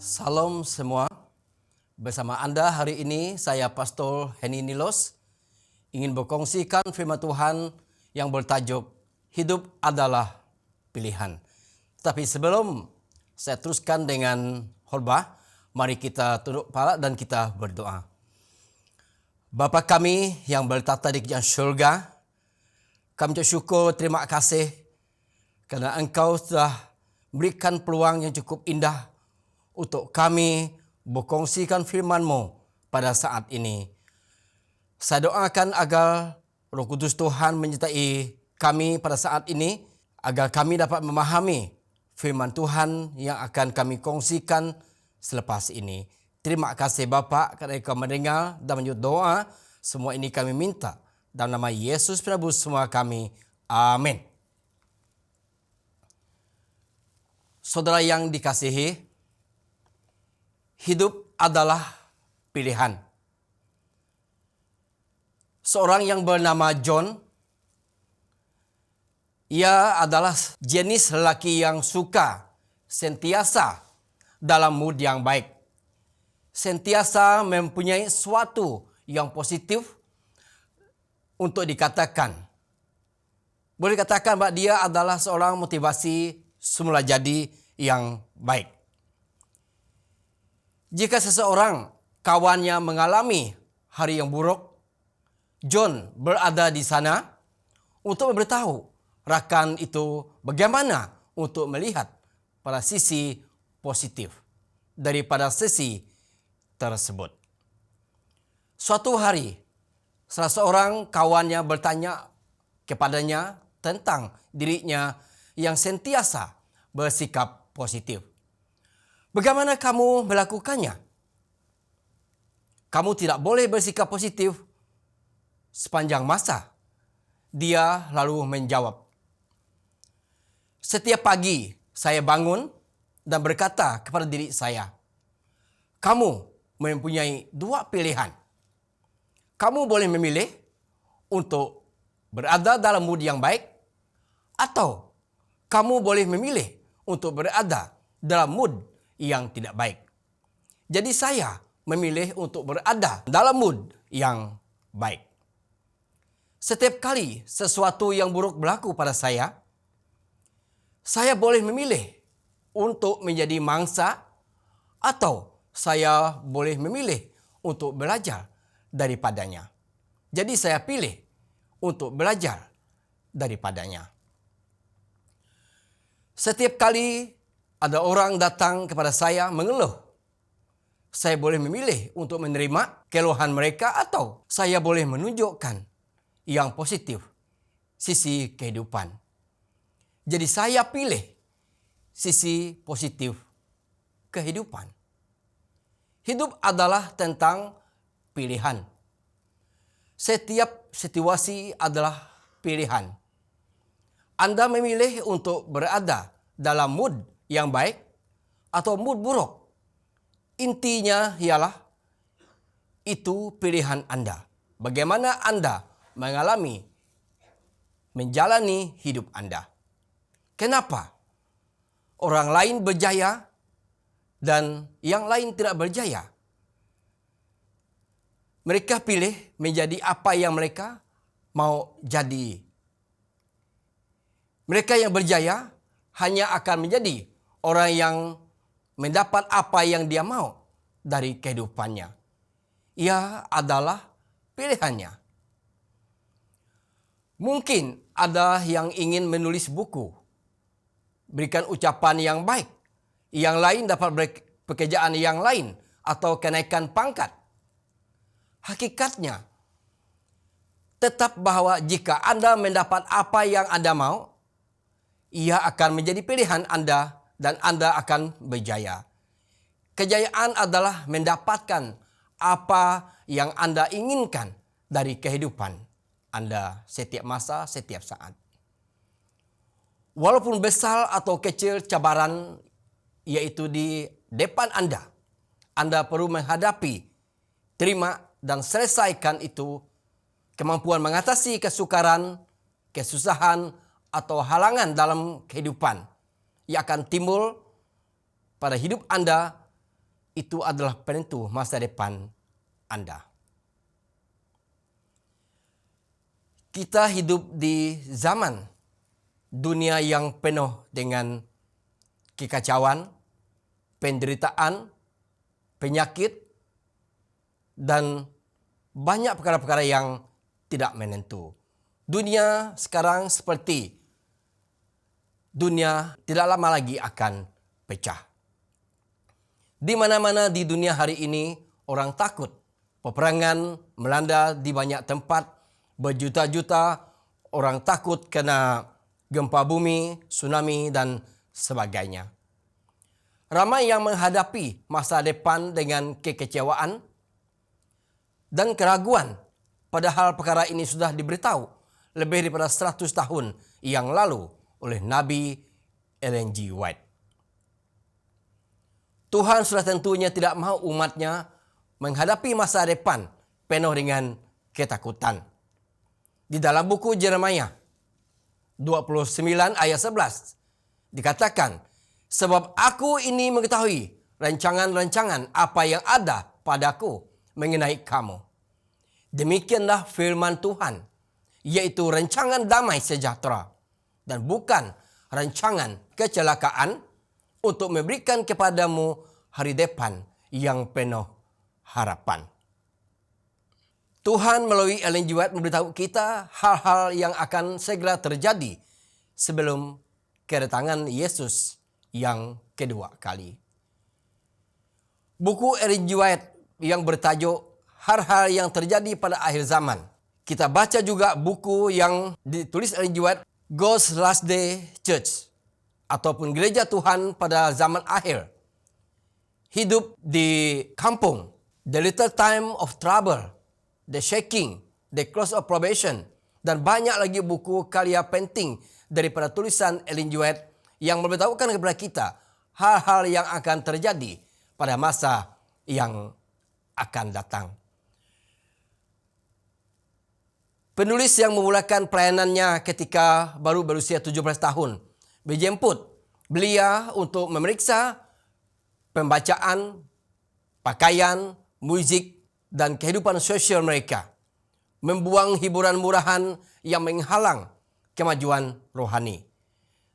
Salam semua. Bersama Anda hari ini saya Pastor Henny Nilos ingin berkongsikan firman Tuhan yang bertajuk Hidup adalah Pilihan. Tapi sebelum saya teruskan dengan khotbah, mari kita tunduk kepala dan kita berdoa. Bapa kami yang bertata di kerajaan syurga, kami bersyukur, terima kasih kerana Engkau telah berikan peluang yang cukup indah untuk kami berkongsikan firman-Mu pada saat ini. Saya doakan agar Roh Kudus Tuhan menyertai kami pada saat ini, agar kami dapat memahami firman Tuhan yang akan kami kongsikan selepas ini. Terima kasih Bapa kerana Engkau mendengar dan menyambut doa. Semua ini kami minta dalam nama Yesus Penebus semua kami. Amin. Saudara yang dikasihi, hidup adalah pilihan. Seorang yang bernama John, ia adalah jenis lelaki yang suka sentiasa dalam mood yang baik. Sentiasa mempunyai sesuatu yang positif untuk dikatakan. Boleh katakan bahawa dia adalah seorang motivasi semula jadi yang baik. Jika seseorang kawannya mengalami hari yang buruk, John berada di sana untuk memberitahu rakan itu bagaimana untuk melihat pada sisi positif daripada sisi tersebut. Suatu hari, salah seorang kawannya bertanya kepadanya tentang dirinya yang sentiasa bersikap positif. Bagaimana kamu melakukannya? Kamu tidak boleh bersikap positif sepanjang masa. Dia lalu menjawab, setiap pagi saya bangun dan berkata kepada diri saya, kamu mempunyai dua pilihan. Kamu boleh memilih untuk berada dalam mood yang baik, atau kamu boleh memilih untuk berada dalam mood yang tidak baik. Jadi saya memilih untuk berada dalam mood yang baik. Setiap kali sesuatu yang buruk berlaku pada saya boleh memilih untuk menjadi mangsa, atau saya boleh memilih untuk belajar daripadanya. Jadi saya pilih untuk belajar daripadanya. Setiap kali ada orang datang kepada saya mengeluh, saya boleh memilih untuk menerima keluhan mereka, atau saya boleh menunjukkan yang positif, sisi kehidupan. Jadi saya pilih sisi positif kehidupan. Hidup adalah tentang pilihan. Setiap situasi adalah pilihan. Anda memilih untuk berada dalam mood yang baik atau mood buruk. Intinya ialah itu pilihan Anda. Bagaimana Anda menjalani hidup Anda. Kenapa orang lain berjaya dan yang lain tidak berjaya? Mereka pilih menjadi apa yang mereka mau jadi. Mereka yang berjaya hanya akan menjadi orang yang mendapat apa yang dia mau dari kehidupannya. Ia adalah pilihannya. Mungkin ada yang ingin menulis buku, berikan ucapan yang baik, yang lain dapat pekerjaan yang lain atau kenaikan pangkat. Hakikatnya, tetap bahawa jika Anda mendapat apa yang Anda mau, ia akan menjadi pilihan Anda dan Anda akan berjaya. Kejayaan adalah mendapatkan apa yang Anda inginkan dari kehidupan Anda setiap masa, setiap saat. Walaupun besar atau kecil cabaran yaitu di depan Anda perlu menghadapi, terima dan selesaikan itu. Kemampuan mengatasi kesukaran, kesusahan, atau halangan dalam kehidupan yang akan timbul pada hidup Anda itu adalah penentu masa depan Anda. Kita hidup di zaman dunia yang penuh dengan kekacauan, penderitaan, penyakit, dan banyak perkara-perkara yang tidak menentu. Dunia sekarang seperti dunia tidak lama lagi akan pecah. Di mana-mana di dunia hari ini orang takut. Peperangan melanda di banyak tempat. Berjuta-juta orang takut kena gempa bumi, tsunami, dan sebagainya. Ramai yang menghadapi masa depan dengan kekecewaan dan keraguan. Padahal perkara ini sudah diberitahu lebih daripada 100 tahun yang lalu oleh Nabi Ellen G. White. Tuhan sudah tentunya tidak mahu umatnya menghadapi masa depan penuh dengan ketakutan. Di dalam buku Yeremia 29 ayat 11 dikatakan, sebab aku ini mengetahui rancangan-rancangan apa yang ada padaku mengenai kamu. Demikianlah firman Tuhan, yaitu rancangan damai sejahtera dan bukan rancangan kecelakaan, untuk memberikan kepadamu hari depan yang penuh harapan. Tuhan melalui Ellen G. White memberitahu kita hal-hal yang akan segera terjadi sebelum kedatangan Yesus yang kedua kali. Buku Ellen G. White yang bertajuk hal-hal yang terjadi pada akhir zaman. Kita baca juga buku yang ditulis Ellen G. White, God's Last Day Church, ataupun Gereja Tuhan pada Zaman Akhir. Hidup di kampung, The Little Time of Trouble, The Shaking, The Close of Probation, dan banyak lagi buku karya penting daripada tulisan Ellen G. White yang memberitahukan kepada kita hal-hal yang akan terjadi pada masa yang akan datang. Penulis yang memulakan pelayanannya ketika baru berusia 17 tahun dijemput beliau untuk memeriksa pembacaan, pakaian, muzik, dan kehidupan sosial mereka. Membuang hiburan murahan yang menghalang kemajuan rohani.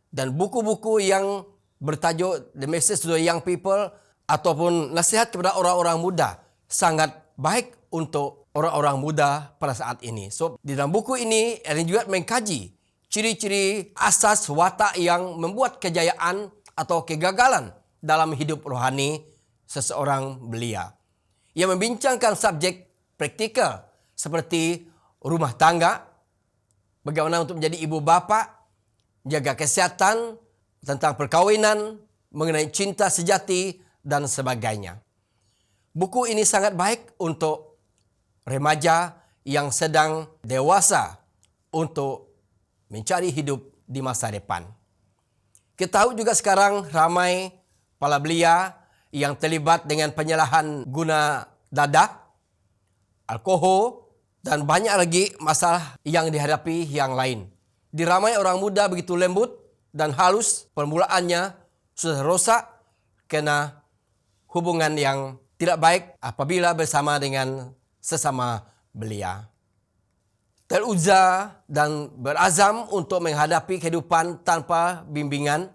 Dan buku-buku yang bertajuk The Message to the Young People ataupun nasihat kepada orang-orang muda sangat baik untuk orang-orang muda pada saat ini. So, di dalam buku ini, Ellen G. White mengkaji ciri-ciri asas watak yang membuat kejayaan atau kegagalan dalam hidup rohani seseorang belia. Ia membincangkan subjek praktikal seperti rumah tangga, bagaimana untuk menjadi ibu bapa, jaga kesehatan, tentang perkawinan, mengenai cinta sejati, dan sebagainya. Buku ini sangat baik untuk remaja yang sedang dewasa untuk mencari hidup di masa depan. Kita tahu juga sekarang ramai para belia yang terlibat dengan penyalahan guna dadah, alkohol, dan banyak lagi masalah yang dihadapi yang lain. Diramai orang muda begitu lembut dan halus, permulaannya sudah rosak kena hubungan yang tidak baik apabila bersama dengan sesama belia. Teruja dan berazam untuk menghadapi kehidupan tanpa bimbingan,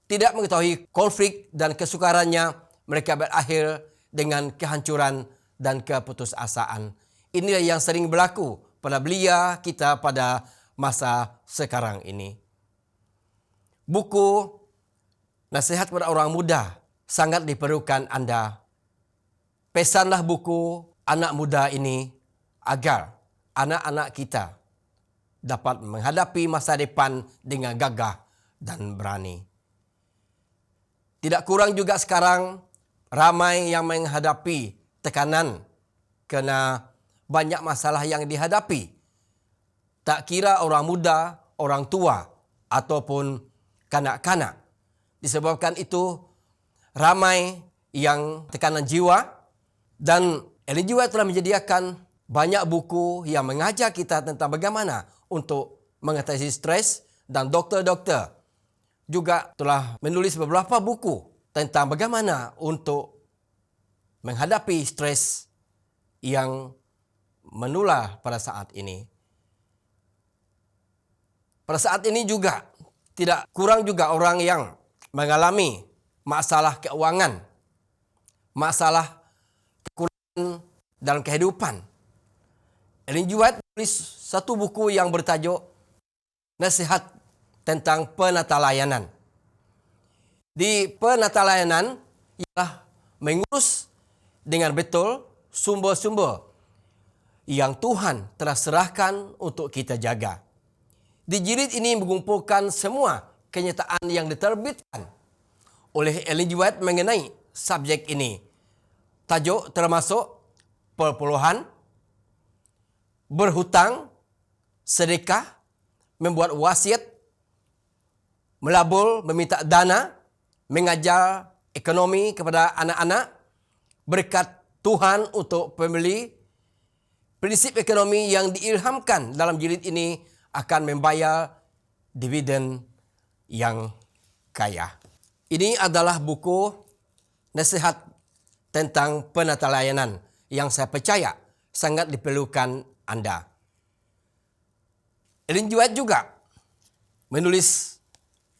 tidak mengetahui konflik dan kesukarannya, mereka berakhir dengan kehancuran dan keputusasaan. Inilah yang sering berlaku pada belia kita pada masa sekarang ini. Buku Nasihat kepada Orang Muda sangat diperlukan Anda. Pesanlah buku anak muda ini agar anak-anak kita dapat menghadapi masa depan dengan gagah dan berani. Tidak kurang juga sekarang ramai yang menghadapi tekanan kerana banyak masalah yang dihadapi. Tak kira orang muda, orang tua ataupun kanak-kanak. Disebabkan itu ramai yang tekanan jiwa, dan Ellen G. White telah menyediakan banyak buku yang mengajar kita tentang bagaimana untuk mengatasi stres, dan doktor-doktor juga telah menulis beberapa buku tentang bagaimana untuk menghadapi stres yang menular pada saat ini. Pada saat ini juga tidak kurang juga orang yang mengalami masalah keuangan, masalah kekurangan dalam kehidupan. Ellen G. White menulis satu buku yang bertajuk Nasihat tentang Penata Layanan. Di penata layanan ialah mengurus dengan betul sumber-sumber yang Tuhan telah serahkan untuk kita jaga. Di jilid ini mengumpulkan semua kenyataan yang diterbitkan oleh Ellen G. White mengenai subjek ini. Tajuk termasuk perpuluhan, berhutang, sedekah, membuat wasiat, melabur, meminta dana, mengajar ekonomi kepada anak-anak, berkat Tuhan untuk pembeli. Prinsip ekonomi yang diilhamkan dalam jilid ini akan membayar dividen yang kaya. Ini adalah buku nasihat tentang penata layanan yang saya percaya sangat diperlukan Anda. Ellen G. White juga menulis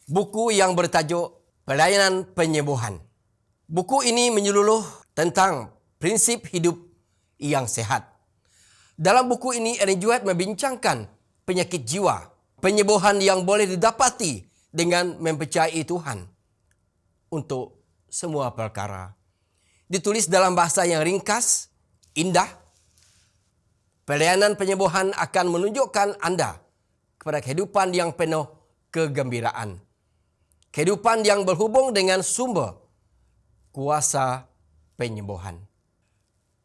buku yang bertajuk Pelayanan Penyembuhan. Buku ini menyeluruh tentang prinsip hidup yang sehat. Dalam buku ini, Ellen G. White membincangkan penyakit jiwa, penyembuhan yang boleh didapati dengan mempercayai Tuhan untuk semua perkara. Ditulis dalam bahasa yang ringkas, indah. Pelayanan penyembuhan akan menunjukkan Anda kepada kehidupan yang penuh kegembiraan. Kehidupan yang berhubung dengan sumber kuasa penyembuhan.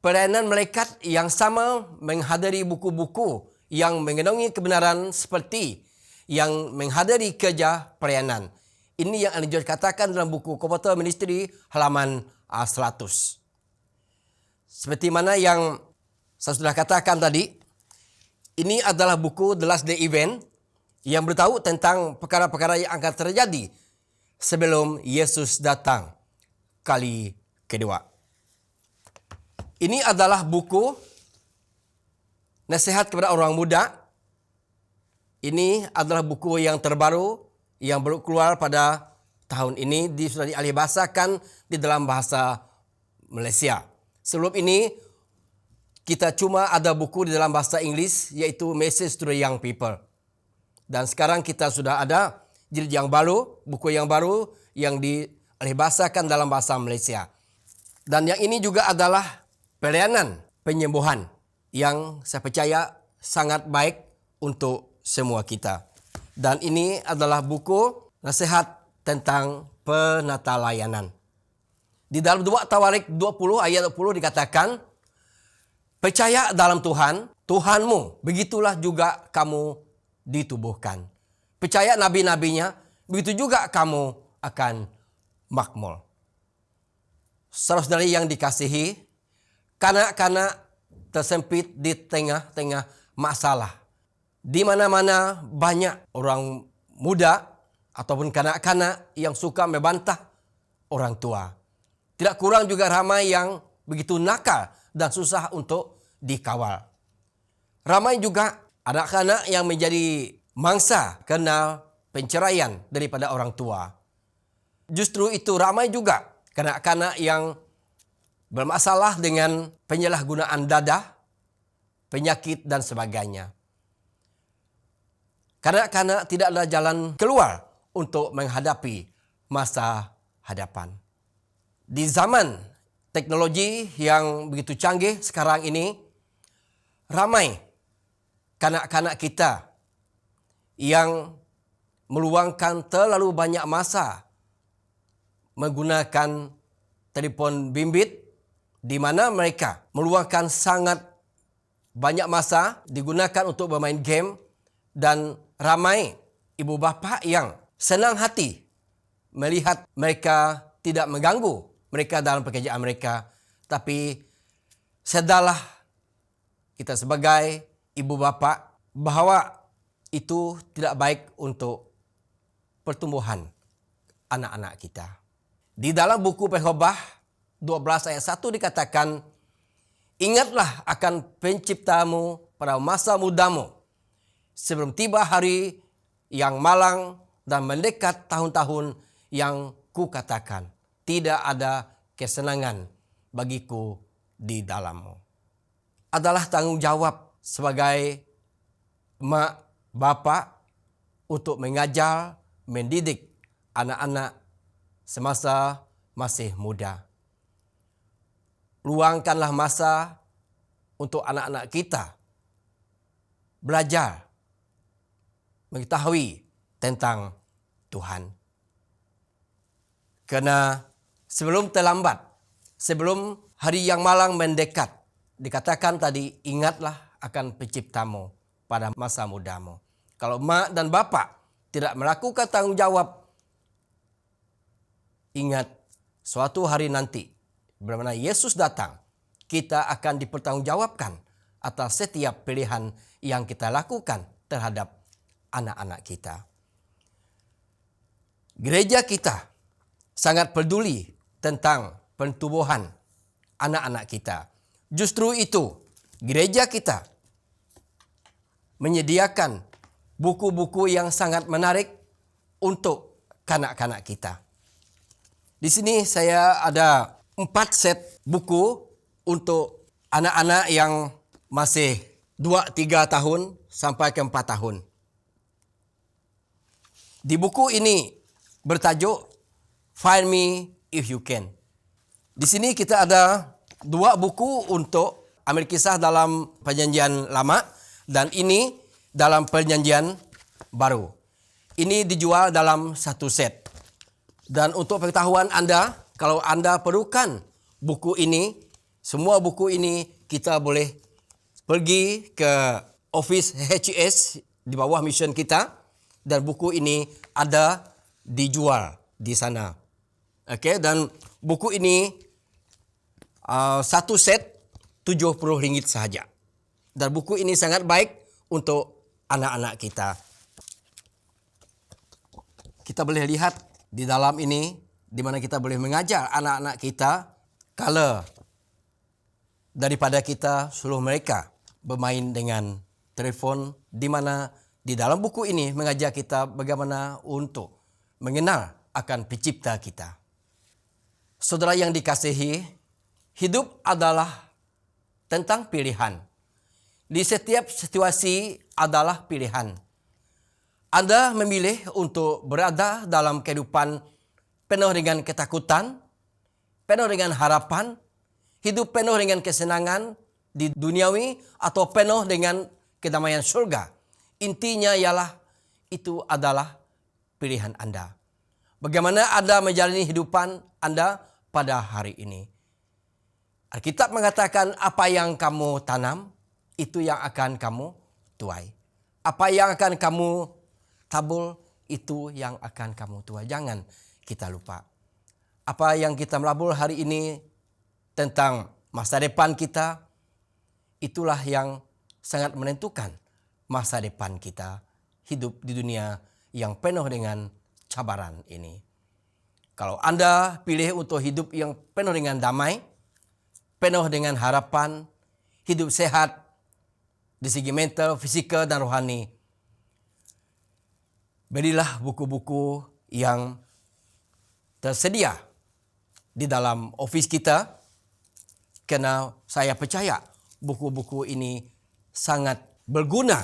Pelayanan malaikat yang sama menghadiri buku-buku yang mengandungi kebenaran seperti yang menghadiri kerja pelayanan. Ini yang Ellen G. White katakan dalam buku Komputer Ministry halaman 100. Seperti mana yang saya sudah katakan tadi, ini adalah buku The Last Day Event yang beritahu tentang perkara-perkara yang akan terjadi sebelum Yesus datang kali kedua. Ini adalah buku nasihat kepada orang muda. Ini adalah buku yang terbaru yang baru keluar pada tahun ini. Sudah dialihbahasakan di dalam bahasa Malaysia. Sebelum ini, kita cuma ada buku di dalam bahasa Inggeris iaitu Message to the Young People. Dan sekarang kita sudah ada jilid yang baru, buku yang baru yang dialihbahasakan dalam bahasa Malaysia. Dan yang ini juga adalah pelayanan penyembuhan yang saya percaya sangat baik untuk semua kita. Dan ini adalah buku nasihat tentang penata layanan. Di dalam 2 Tawarik 20 ayat 20 dikatakan, percaya dalam Tuhan, Tuhanmu, begitulah juga kamu ditubuhkan. Percaya nabi-nabinya, begitu juga kamu akan makmur. Saudara-saudari yang dikasihi, kanak-kanak tersempit di tengah-tengah masalah. Di mana-mana banyak orang muda ataupun kanak-kanak yang suka membantah orang tua. Tidak kurang juga ramai yang begitu nakal dan susah untuk dikawal. Ramai juga anak-anak yang menjadi mangsa kena penceraian daripada orang tua. Justru itu ramai juga kanak-kanak yang bermasalah dengan penyalahgunaan dadah, penyakit dan sebagainya. Kanak-kanak tidak ada jalan keluar untuk menghadapi masa hadapan. Di zaman teknologi yang begitu canggih sekarang ini, ramai kanak-kanak kita yang meluangkan terlalu banyak masa menggunakan telefon bimbit, di mana mereka meluangkan sangat banyak masa digunakan untuk bermain game, dan ramai ibu bapa yang senang hati melihat mereka tidak mengganggu mereka dalam pekerjaan mereka. Tapi sedarlah kita sebagai ibu bapa bahawa itu tidak baik untuk pertumbuhan anak-anak kita. Di dalam buku Pengkhotbah 12 ayat 1 dikatakan, ingatlah akan penciptamu pada masa mudamu, sebelum tiba hari yang malang dan mendekat tahun-tahun yang kukatakan, tidak ada kesenangan bagiku di dalammu. Adalah tanggung jawab sebagai mak, bapak untuk mengajar, mendidik anak-anak semasa masih muda. Luangkanlah masa untuk anak-anak kita belajar, mengetahui tentang Tuhan. Karena sebelum terlambat, sebelum hari yang malang mendekat, dikatakan tadi, ingatlah akan penciptamu pada masa mudamu. Kalau mak dan bapak tidak melakukan tanggung jawab, ingat suatu hari nanti, bila Yesus datang, kita akan dipertanggungjawabkan atas setiap pilihan yang kita lakukan terhadap anak-anak kita. Gereja kita sangat peduli tentang pertumbuhan anak-anak kita. Justru itu, gereja kita menyediakan buku-buku yang sangat menarik untuk kanak-kanak kita. Di sini saya ada 4 set buku untuk anak-anak yang masih 2-3 tahun sampai ke 4 tahun. Di buku ini bertajuk Find Me If You Can. Di sini kita ada 2 buku untuk Amil Kisah dalam Perjanjian Lama dan ini dalam Perjanjian Baru. Ini dijual dalam 1 set. Dan untuk pengetahuan Anda, kalau Anda perlukan buku ini, semua buku ini kita boleh pergi ke office HES di bawah mission kita dan buku ini ada dijual di sana. Okey, dan buku ini 1 set RM70 sahaja. Dan buku ini sangat baik untuk anak-anak kita. Kita boleh lihat di dalam ini di mana kita boleh mengajar anak-anak kita kala daripada kita suruh mereka bermain dengan telefon, di mana di dalam buku ini mengajar kita bagaimana untuk mengenal akan pencipta kita. Saudara yang dikasihi, hidup adalah tentang pilihan. Di setiap situasi adalah pilihan. Anda memilih untuk berada dalam kehidupan penuh dengan ketakutan, penuh dengan harapan, hidup penuh dengan kesenangan di duniawi atau penuh dengan kedamaian surga. Intinya ialah itu adalah pilihan Anda. Bagaimana Anda menjalani hidupan Anda pada hari ini. Alkitab mengatakan apa yang kamu tanam, itu yang akan kamu tuai. Apa yang akan kamu tabur, itu yang akan kamu tuai. Jangan kita lupa. Apa yang kita melabur hari ini tentang masa depan kita, itulah yang sangat menentukan masa depan kita hidup di dunia yang penuh dengan cabaran ini. Kalau Anda pilih untuk hidup yang penuh dengan damai, penuh dengan harapan, hidup sehat di segi mental, fisikal, dan rohani, belilah buku-buku yang tersedia di dalam office kita, karena saya percaya buku-buku ini sangat berguna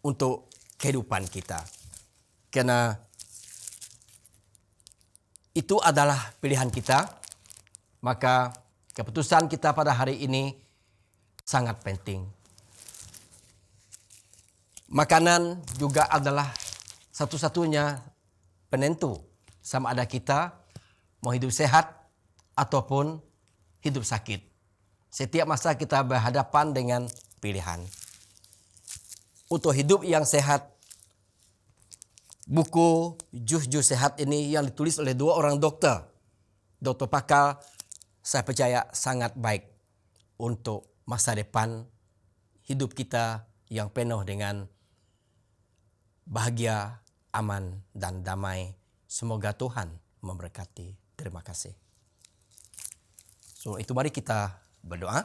untuk kehidupan kita. Karena itu adalah pilihan kita, maka keputusan kita pada hari ini sangat penting. Makanan juga adalah satu-satunya penentu sama ada kita mau hidup sehat ataupun hidup sakit. Setiap masa kita berhadapan dengan pilihan. Untuk hidup yang sehat, buku Jus-Jus Sehat ini yang ditulis oleh 2 orang dokter, dokter pakar, saya percaya sangat baik untuk masa depan hidup kita yang penuh dengan bahagia, aman, dan damai. Semoga Tuhan memberkati. Terima kasih. So itu mari kita berdoa.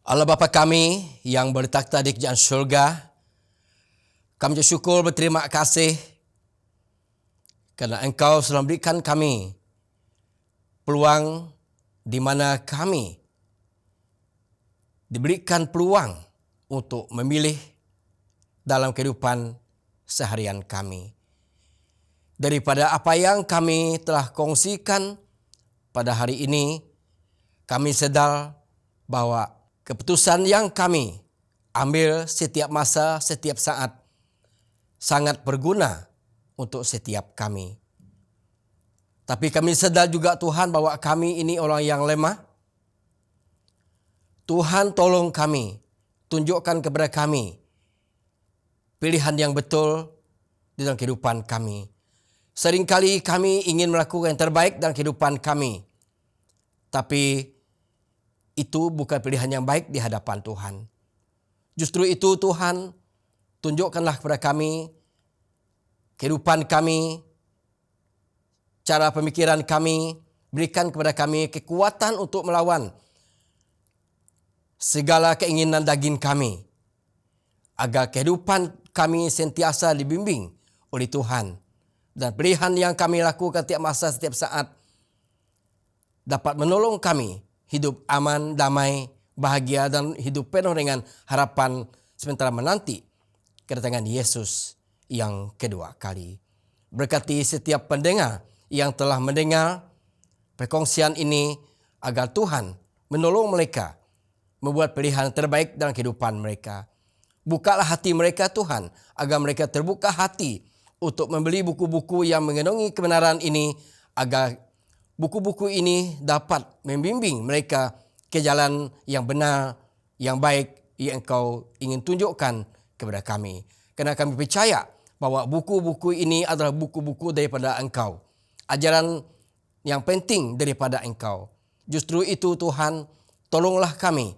Allah Bapa kami yang bertakhta di kerajaan surga, kami bersyukur berterima kasih karena Engkau telah memberikan kami peluang di mana kami diberikan peluang untuk memilih dalam kehidupan seharian kami. Daripada apa yang kami telah kongsikan pada hari ini, kami sadar bahwa keputusan yang kami ambil setiap masa, setiap saat sangat berguna untuk setiap kami. Tapi kami sadar juga Tuhan bahwa kami ini orang yang lemah. Tuhan tolong kami, tunjukkan kepada kami pilihan yang betul di dalam kehidupan kami. Seringkali kami ingin melakukan yang terbaik dalam kehidupan kami. Tapi itu bukan pilihan yang baik di hadapan Tuhan. Justru itu Tuhan, tunjukkanlah kepada kami kehidupan kami, cara pemikiran kami, berikan kepada kami kekuatan untuk melawan segala keinginan daging kami, agar kehidupan kami sentiasa dibimbing oleh Tuhan. Dan pilihan yang kami lakukan setiap masa, setiap saat dapat menolong kami hidup aman, damai, bahagia dan hidup penuh dengan harapan sementara menanti kedatangan Yesus yang kedua kali. Berkati setiap pendengar yang telah mendengar perkongsian ini agar Tuhan menolong mereka membuat pilihan terbaik dalam kehidupan mereka. Bukalah hati mereka Tuhan agar mereka terbuka hati untuk membeli buku-buku yang mengandungi kebenaran ini, agar buku-buku ini dapat membimbing mereka ke jalan yang benar, yang baik yang Engkau ingin tunjukkan kepada kami. Kerana kami percaya bahwa buku-buku ini adalah buku-buku daripada Engkau. Ajaran yang penting daripada Engkau. Justru itu Tuhan, tolonglah kami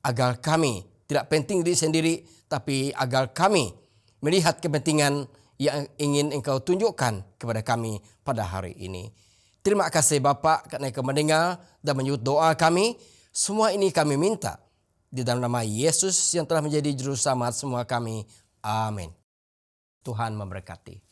agar kami tidak penting diri sendiri, tapi agar kami melihat kepentingan yang ingin Engkau tunjukkan kepada kami pada hari ini. Terima kasih Bapa kerana Engkau mendengar dan menyambut doa kami. Semua ini kami minta di dalam nama Yesus yang telah menjadi juru selamat semua kami. Amin. Tuhan memberkati.